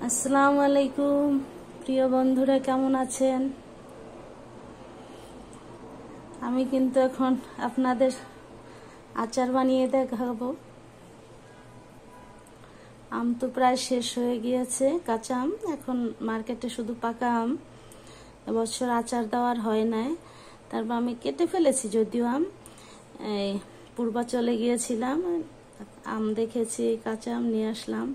আসসালামু আলাইকুম প্রিয় বন্ধুরা, কেমন আছেন? আমি কিন্তু এখন আপনাদের আচার বানিয়ে দেখাবো। আম তো প্রায় শেষ হয়ে গিয়েছে, কাঁচা আম। এখন মার্কেটে শুধু পাকা আম। এবছর আচার দেওয়ার হয় নাই, তারপর আমি কেটে ফেলেছি। যদিও আম এই পূর্বাচলে গিয়েছিলাম, আম দেখেছি, কাঁচা আম নিয়ে আসলাম।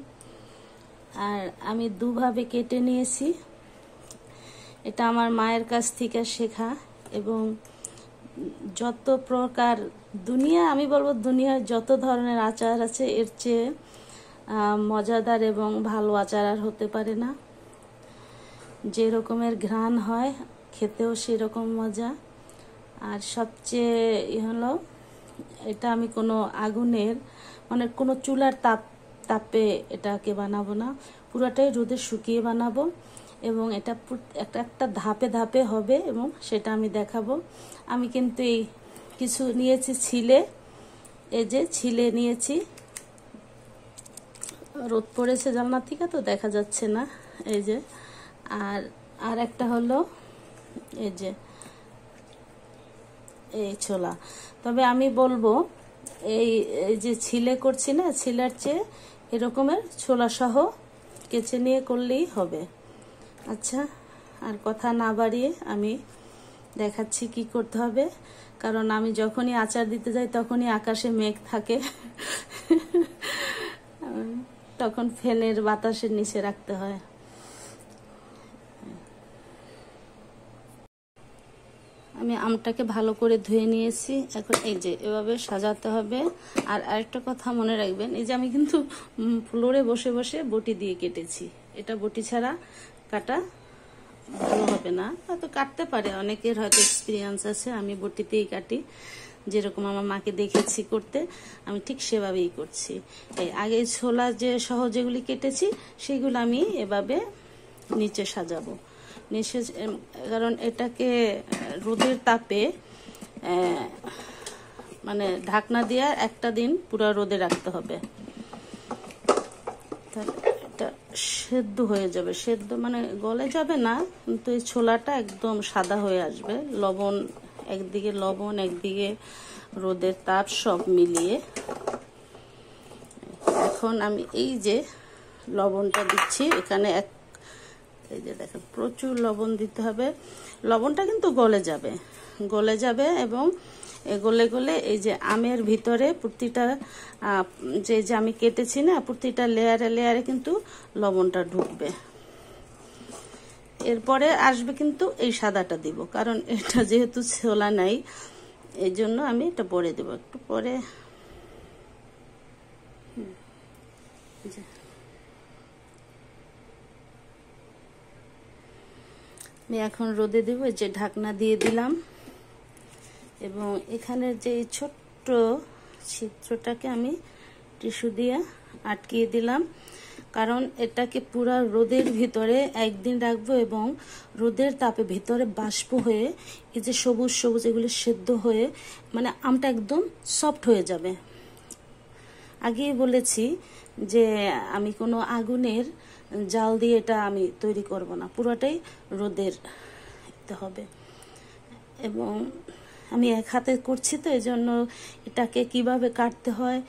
আর আমি দুভাবে কেটে নিয়েছি। এটা আমার মায়ের কাছ থেকে শেখা। এবং যত প্রকার আমি বলবো দুনিয়ার যত ধরনের আচার আছে, এর চেয়ে মজাদার এবং ভালো আচার আর হতে পারে না। যে রকমের ঘ্রাণ হয়, খেতেও সেরকম মজা। আর সবচেয়ে হলো, এটা আমি কোনো আগুনের কোনো চুলার তাপে এটাকে বানাবো না, পুরোটাই রোদে শুকিয়ে বানাবো। এবং এটা একটা ধাপে ধাপে হবে এবং সেটা আমি দেখাবো। আমি কিন্তু এই কিছু নিয়েছি ছিলে, এই যে ছিলে নিয়েছি। রোদ পড়েছে জানলা থেকে তো দেখা যাচ্ছে না, এই যে। আর একটা হলো এই যে এই ছোলা। তবে আমি বলবো এই যে ছিলে করছি না, ছিলার চেয়ে এরকমের ছোলা সহ কেচে নিয়ে করলেই হবে। আচ্ছা, আর কথা না বাড়িয়ে আমি দেখাচ্ছি কি করতে হবে। কারণ আমি যখনই আচার দিতে যাই তখনই আকাশে মেঘ থাকে, তখন ফ্যানের বাতাসের নিচে রাখতে হয়। আমি আমটাকে ভালো করে ধুয়ে নিয়েছি। এখন এই যে এভাবে সাজাতে হবে। আর আরেকটা কথা মনে রাখবেন, এই যে আমি কিন্তু ফ্লোরে বসে বসে বটি দিয়ে কেটেছি। এটা বটি ছাড়া কাটা ভালো হবে না। হয়তো কাটতে পারে, অনেকের হয়তো এক্সপিরিয়েন্স আছে। আমি বটিতেই কাটি, যেরকম আমার মাকে দেখেছি করতে, আমি ঠিক সেভাবেই করছি। এই আগে ছোলা যে সহ যেগুলি কেটেছি সেগুলো আমি এভাবে নিচে সাজাবো। কারণ এটাকে রোদের তাপে ঢাকনা দিয়ে একটা দিন পুরো রোদে রাখতে হবে। এটা সেদ্ধ হয়ে যাবে, সেদ্ধ গলে যাবে না, কিন্তু এই ছোলাটা একদম সাদা হয়ে আসবে। একদিকে লবণ, একদিকে রোদের তাপ, সব মিলিয়ে। এখন আমি এই যে লবণটা দিচ্ছি এখানে, এই যে দেখেন প্রচুর লবণ দিতে হবে। লবণটা কিন্তু গলে যাবে এবং গলে গলে এই যে আমের ভিতরে প্রতিটা যে আমি কেটেছি না, প্রতিটা লেয়ারে লেয়ারে কিন্তু লবণটা ঢুকবে। এরপরে আসবে কিন্তু এই সাদাটা দিব, কারণ এটা যেহেতু ছোলা নাই, এই জন্য আমি এটা পরে দেব একটু পরে। আমি এখন রোদে দেব। যে ঢাকনা দিয়ে দিলাম এবং এখানে যে ছোট্ট ছিদ্রটাকে আমি টিস্যু দিয়ে আটকিয়ে দিলাম। কারণ এটাকে পুরা রোদের ভিতরে একদিন রাখবো এবং রোদের তাপে ভিতরে বাষ্প হয়ে এই যে সবুজ সবুজ এগুলো সেদ্ধ হয়ে আমটা একদম সফট হয়ে যাবে। আগেই বলেছি যে আমি কোনো আগুনের জাল দিয়ে এটা আমি তৈরি করব না, পুরোটাই রোদের দিতে হবে। এবং আমি এক হাতে করছি তো, এই জন্য এটাকে কিভাবে কাটতে হয়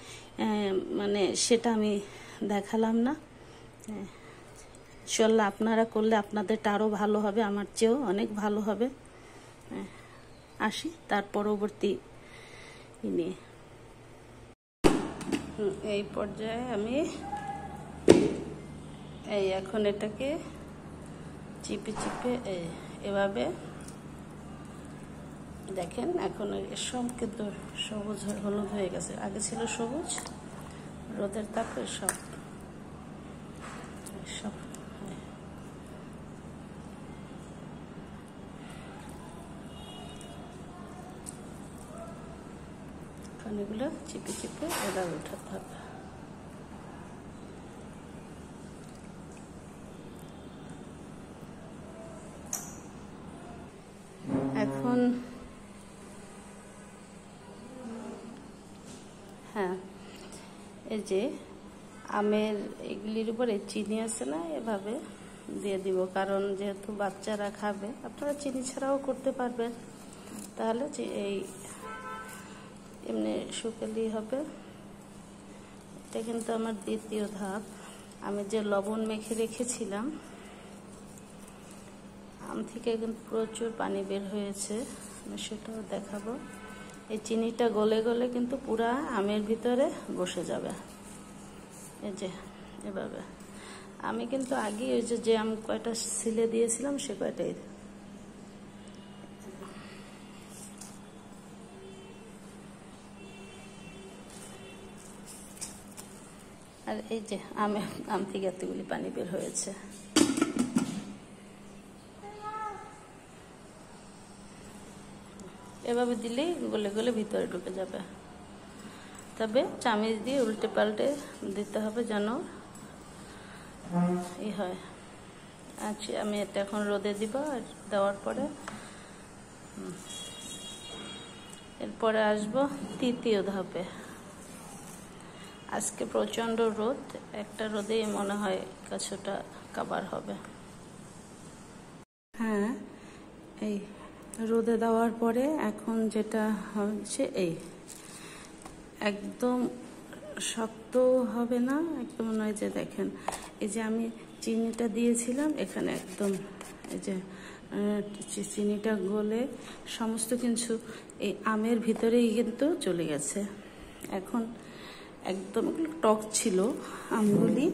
সেটা আমি দেখালাম না। ইনশাল্লাহ আপনারা করলে আপনাদেরটা আরও ভালো হবে, আমার চেয়েও অনেক ভালো হবে। আসি তার পরবর্তী নিয়ে। এই পর্যায়ে আমি এখন এটাকে চিপে চিপে এভাবে দেখেন। এখন সব কিন্তু সবুজ হলুদ হয়ে গেছে, আগে ছিল সবুজ। রোদের তাপে সব এগুলো চিপে চিপে এভাবে উঠাতে হবে। এখন এই যে আমের এগুলির উপরে চিনি আছে না, এভাবে দিয়ে দিব, কারণ যেহেতু বাচ্চারা খাবে, আপনারা চিনি ছাড়াও করতে পারবেন, তাহলে যে এই এমনি শুকালেই হবে। এটা কিন্তু আমার দ্বিতীয় ধাপ। আমি যে লবণ মেখে রেখেছিলাম, আম থেকে কিন্তু প্রচুর পানি বের হয়েছে, আমি সেটাও দেখাবো। এই চিনিটা গলে গলে কিন্তু পুরা আমের ভিতরে বসে যাবে, এই যে এভাবে। আমি কিন্তু আগে ওই যে আম কয়টা ছিলে দিয়েছিলাম সে কয়টাই, আর এই যে আম থেকে এতগুলি পানি বের হয়েছে। এভাবে দিলেই গলে গলে ভিতরে ঢুকে যাবে, তবে চামিচ দিয়ে উল্টে পাল্টে দিতে হবে যেন ই হয়। আচ্ছা, আমি এটা এখন রোদে দিব, আর দেওয়ার পরে এরপরে আসবো তৃতীয় ধাপে। আজকে প্রচণ্ড রোদ, একটা রোদেই মনে হয় কিছুটা কাবার হবে। হ্যাঁ, এই রোদে দেওয়ার পরে এখন যেটা হচ্ছে, এই একদম শক্ত হবে না, একদম নয়, যে দেখেন এই যে আমি চিনিটা দিয়েছিলাম এখানে, একদম এই যে চিনিটা গলে সমস্ত কিছু এই আমের ভিতরেই কিন্তু চলে গেছে। এখন একদম টক ছিল আমগুলি।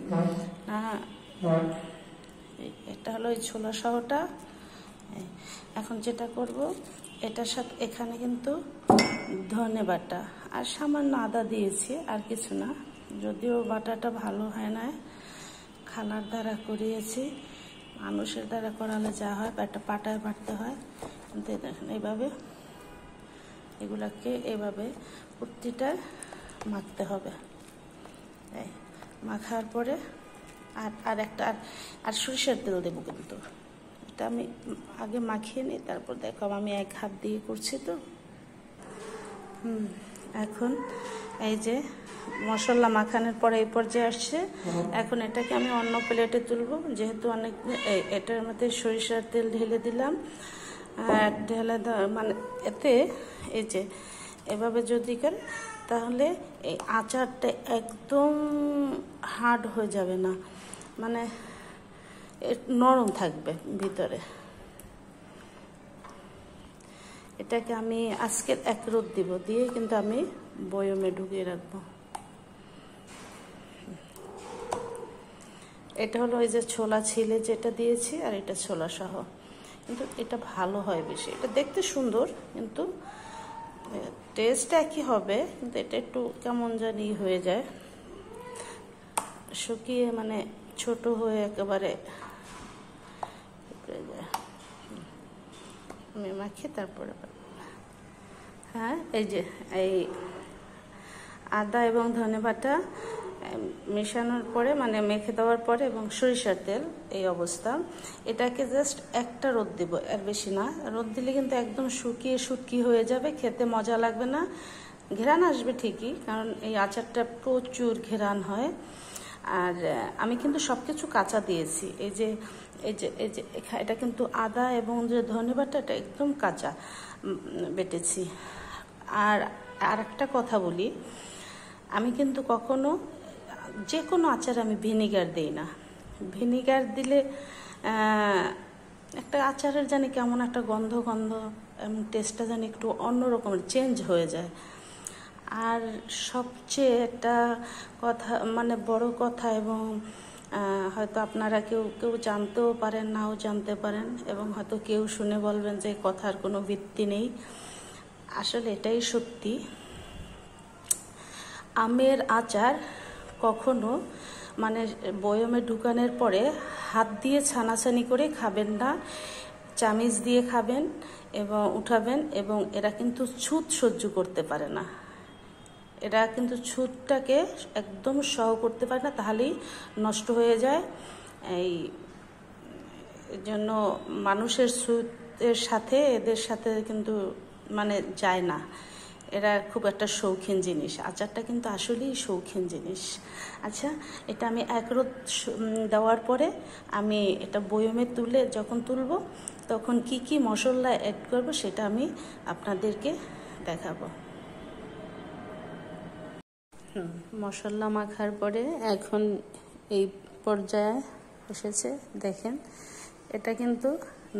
এটা হলো এই ছোলা সহটা। এখন যেটা করব, এটার সাথে এখানে কিন্তু ধনে বাটা আর সামান্য আদা দিয়েছি, আর কিছু না। যদিও বাটাটা ভালো হয় না, খালার দ্বারা করিয়েছি, মানুষের দ্বারা করালে যা হয় একটা পাটায় বাটতে হয়, কিন্তু দেখেন এইভাবে এগুলাকে এভাবে প্রতিটা মাখতে হবে। এই মাখার পরে আর একটা আর সরিষার তেল দেবো, কিন্তু এটা আমি আগে মাখিয়ে নিই, তারপর দেখো আমি এক হাত দিয়ে করছি তো। এখন এই যে মশলা মাখানোর পরে এই পর্যায়ে আসছে। এখন এটাকে আমি অন্য প্লেটে তুলবো, যেহেতু অনেক এটার মধ্যে সরিষার তেল ঢেলে দিলাম, ঢেলে মানে এতে এই যে এভাবে যদি করে, তাহলে এই আচারটা একদম হার্ড হয়ে যাবে না, মানে নরম থাকবে ভিতরে। এটাকে আমি আজকে এক রোদ দিব, দিয়ে কিন্তু আমি বয়মে ঢুকিয়ে রাখবো। এটা হলো ওই যে ছোলা ছিলে যেটা দিয়েছি, আর এটা ছোলা সহ, কিন্তু এটা ভালো হয় বেশি। এটা দেখতে সুন্দর, কিন্তু টেস্ট একই হবে, কিন্তু এটা একটু কেমন জানি হয়ে যায়, শুকিয়ে মানে ছোট হয়ে একেবারে আমি মাখিয়ে তারপরে। হ্যাঁ, এই যে এই আদা এবং ধনে বাটা মেশানোর পরে, মানে মেখে দেওয়ার পরে, এবং সরিষার তেল এই অবস্থা, এটাকে জাস্ট একটা রোদ দিব, আর বেশি না। রোদ দিলে কিন্তু একদম শুকিয়ে শুটকি হয়ে যাবে, খেতে মজা লাগবে না। ঘেরান আসবে ঠিকই, কারণ এই আচারটা প্রচুর ঘেরান হয়। আর আমি কিন্তু সব কিছু কাঁচা দিয়েছি, এই যে এটা কিন্তু আদা এবং যে ধনে বাটাটা একদম কাঁচা বেটেছি। আর একটা কথা বলি, আমি কিন্তু কখনো যে কোনো আচার আমি ভিনিগার দিই না। ভিনিগার দিলে একটা আচারের জানি কেমন একটা গন্ধ টেস্টটা জানি একটু অন্যরকমের চেঞ্জ হয়ে যায়। আর সবচেয়ে একটা কথা, মানে বড় কথা, এবং হয়তো আপনারা কেউ জানতেও পারেন, নাও জানতে পারেন, এবং হয়তো কেউ শুনে বলবেন যে কথার কোনো ভিত্তি নেই। আসলে এটাই সত্যি, আমের আচার কখনো মানে বয়মে ঢুকানোর পরে হাত দিয়ে ছানাছানি করে খাবেন না, চামিচ দিয়ে খাবেন এবং উঠাবেন। এবং এরা কিন্তু ছুঁত সহ্য করতে পারে না, এরা কিন্তু ছুঁতটাকে একদম সহ করতে পারে না, তাহলেই নষ্ট হয়ে যায়। এই জন্য মানুষের ছুঁতের সাথে এদের সাথে কিন্তু মানে যায় না, এরা খুব একটা শৌখিন জিনিস। আচারটা কিন্তু আসলেই শৌখিন জিনিস। আচ্ছা, এটা আমি এক রোদ দেওয়ার পরে আমি এটা বয়মে তুলে যখন তুলব তখন কি কি মশলা অ্যাড করব সেটা আমি আপনাদেরকে দেখাবো। মশলা মাখার পরে এখন এই পর্যায়ে এসেছে, দেখেন এটা কিন্তু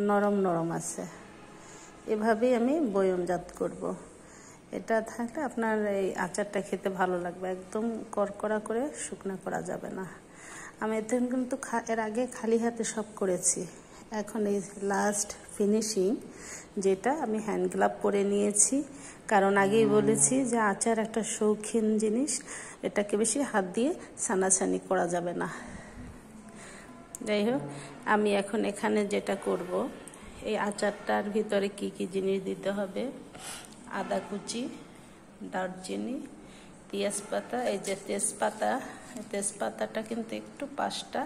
নরম নরম আছে। এভাবেই আমি বয়মজাত করব। এটা থাকলে আপনার এই আচারটা খেতে ভালো লাগবে, একদম করকরা করে শুকনা করা যাবে না। আমি এতে কিন্তু এর আগে খালি হাতে সব করেছি। এখন এই লাস্ট ফিনিশিং যেটা আমি হ্যান্ড গ্লাভ পরে নিয়েছি, কারণ আগেই বলেছি যে আচার একটা শৌখিন জিনিস, এটাকে বেশি হাত দিয়ে ছানাছানি করা যাবে না। যাই হোক, আমি এখন এখানে যেটা করব, এই আচারটার ভিতরে কি কি জিনিস দিতে হবে, আদা কুচি, দারচিনি, তেজপাতা। এই যে তেজপাতাটা কিন্তু একটু পাঁচটা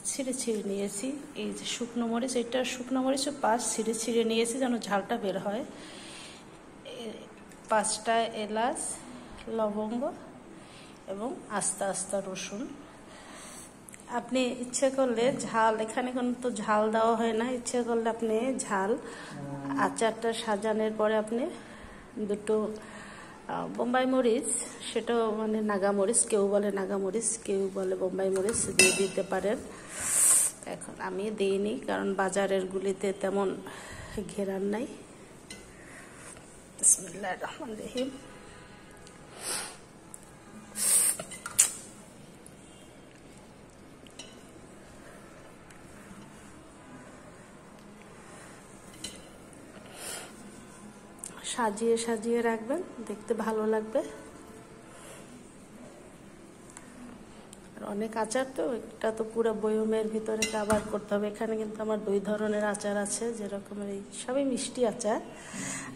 ছিঁড়ে ছিঁড়ে নিয়েছি। এই যে শুকনো মরিচ, এটা শুকনো মরিচও পাঁচ ছিঁড়ে ছিঁড়ে নিয়েছি যেন ঝালটা বের হয়। 5টা এলাচ, লবঙ্গ এবং আস্তা আস্তা রসুন। আপনি ইচ্ছে করলে ঝাল, এখানে কিন্তু ঝাল দেওয়া হয় না, ইচ্ছে করলে আপনি ঝাল আচারটা সাজানোর পরে আপনি দুটো বোম্বাই মরিচ, সেটাও মানে নাগামরিচ, কেউ বলে নাগামরিচ, কেউ বলে বোম্বাই মরিচ, দিয়ে দিতে পারেন। এখন আমি দিইনি, কারণ বাজারের গুলিতে তেমন ঘেরান নাই। বিসমিল্লাহির রহমানির রহিম। সাজিয়ে সাজিয়ে রাখবেন, দেখতে ভালো লাগবে। আর অনেক আচার তো, এটা তো পুরো বয়মের ভিতরে কাভার করতে হবে। এখানে কিন্তু আমার 2 ধরনের আচার আছে, যেরকম এই সবই মিষ্টি আচার,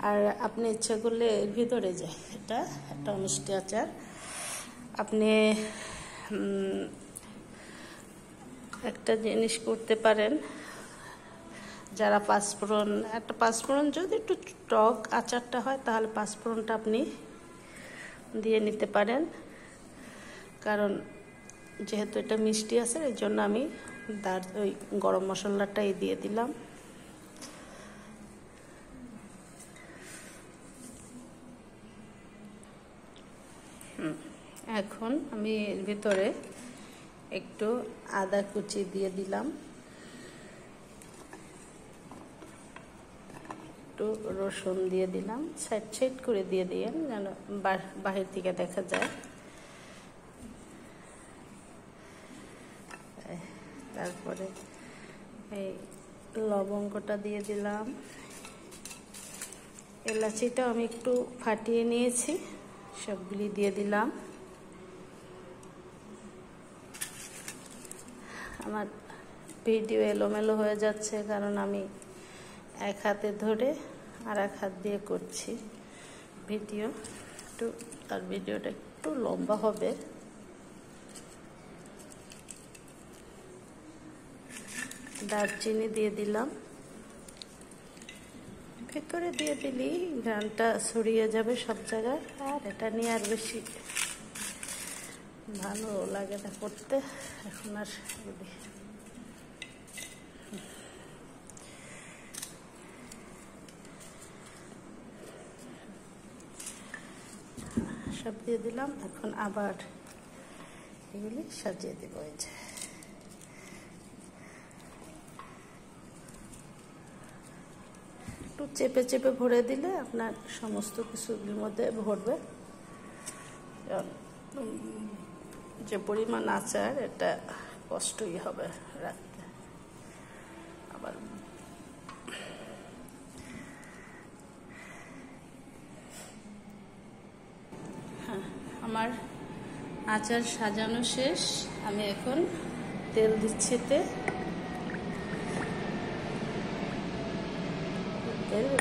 আর আপনি ইচ্ছে করলে এর ভিতরে যায় এটা একটা মিষ্টি আচার। আপনি একটা জিনিস করতে পারেন, যারা পাঁচফোড়ন যদি একটু টক আচারটা হয় তাহলে পাঁচফোড়নটা আপনি দিয়ে নিতে পারেন, কারণ যেহেতু এটা মিষ্টি আছে এর জন্য আমি ওই গরম মশলাটাই দিয়ে দিলাম। এখন আমি এর ভিতরে একটু আদা কুচি দিয়ে দিলাম, একটু রসুন দিয়ে দিলাম, সাইড সাইড করে দিয়ে দিয়েন যেন বাহির থেকে দেখা যায়। তারপরে এই লবঙ্গটা দিয়ে দিলাম, এলাচিটাও আমি একটু ফাটিয়ে নিয়েছি, সবগুলি দিয়ে দিলাম। আমার ভিডিও এলোমেলো হয়ে যাচ্ছে, কারণ আমি এক হাতে ধরে আর এক হাত দিয়ে করছি ভিডিও, তার ভিডিওটা একটু লম্বা হবে। দারচিনি দিয়ে দিলাম, ভেতরে দিয়ে দিলি ঘ্রাণটা ছড়িয়ে যাবে সব জায়গায়, আর এটা নিয়ে আর বেশি ভালো লাগে না করতে। এখন আর সব দিয়ে দিলাম। এখন আবার এগুলি সাজিয়ে দেবো। এই যে একটু চেপে চেপে ভরে দিলে আপনার সমস্ত কিছুর মধ্যে ভরবে। যে পরিমাণ আচার, এটা কষ্টই হবে রাখতে। আবার হ্যাঁ, আমার আচার সাজানো শেষ। আমি এখন তেল দিচ্ছি,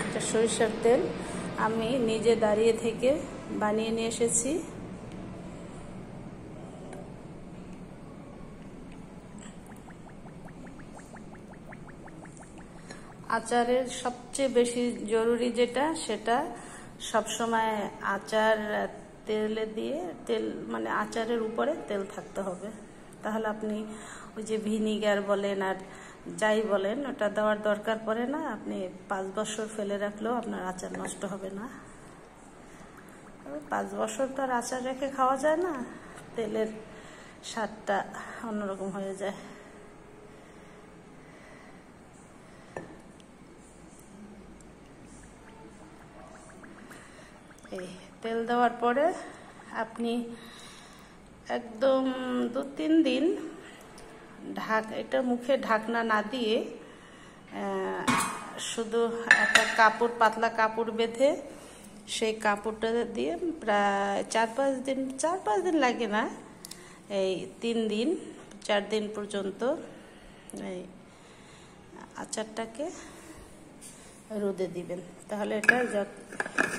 এটা সরিষার তেল, আমি নিজে দাঁড়িয়ে থেকে বানিয়ে নিয়ে এসেছি। আচারের সবচেয়ে বেশি জরুরি যেটা, সেটা সব সময় আচার তেলে দিয়ে তেল মানে আচারের উপরে তেল থাকতে হবে, তাহলে আপনি ওই যে ভিনিগার বলেন আর যাই বলেন ওটা দেওয়ার দরকার পড়ে না। আপনি 5 বছর ফেলে রাখলেও আপনার আচার নষ্ট হবে না। 5 বছর তো আর আচার রেখে খাওয়া যায় না, তেলের স্বাদটা অন্যরকম হয়ে যায়। এই তেল দেওয়ার পরে আপনি একদম 2-3 দিন এটা মুখে ঢাকনা না দিয়ে শুধু একটা কাপড়, পাতলা কাপড় বেঁধে সেই কাপড়টা দিয়ে প্রায় 4-5 দিন লাগে না, এই 3 দিন 4 দিন পর্যন্ত এই আচারটাকে রোদে দিবেন। তাহলে এটা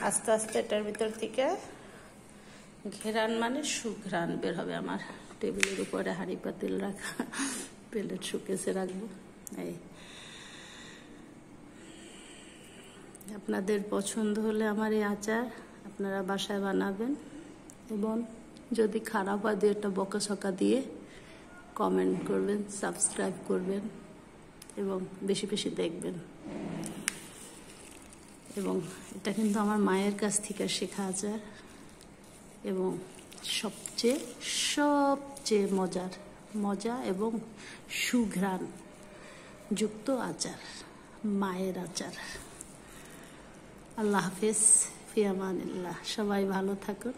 আস্তে আস্তে এটার ভিতর থেকে ঘেরান মানে সুঘ্রাণ বের হবে। আমার টেবিলের উপরে হাঁড়ি পাতিল রাখা, প্লেট শুকেসে রাখবো। এই আপনাদের পছন্দ হলে আমার এই আচার আপনারা বাসায় বানাবেন, এবং যদি খারাপ হয় 2-একটা বকাঝকা দিয়ে কমেন্ট করবেন, সাবস্ক্রাইব করবেন এবং বেশি বেশি দেখবেন। এবং এটা কিন্তু আমার মায়ের কাছ থেকে শেখা আচার, এবং সবচেয়ে মজা এবং সুঘ্রাণ যুক্ত আচার, মায়ের আচার। আল্লাহ হাফেজ, ফি আমানিল্লাহ। সবাই ভালো থাকুন।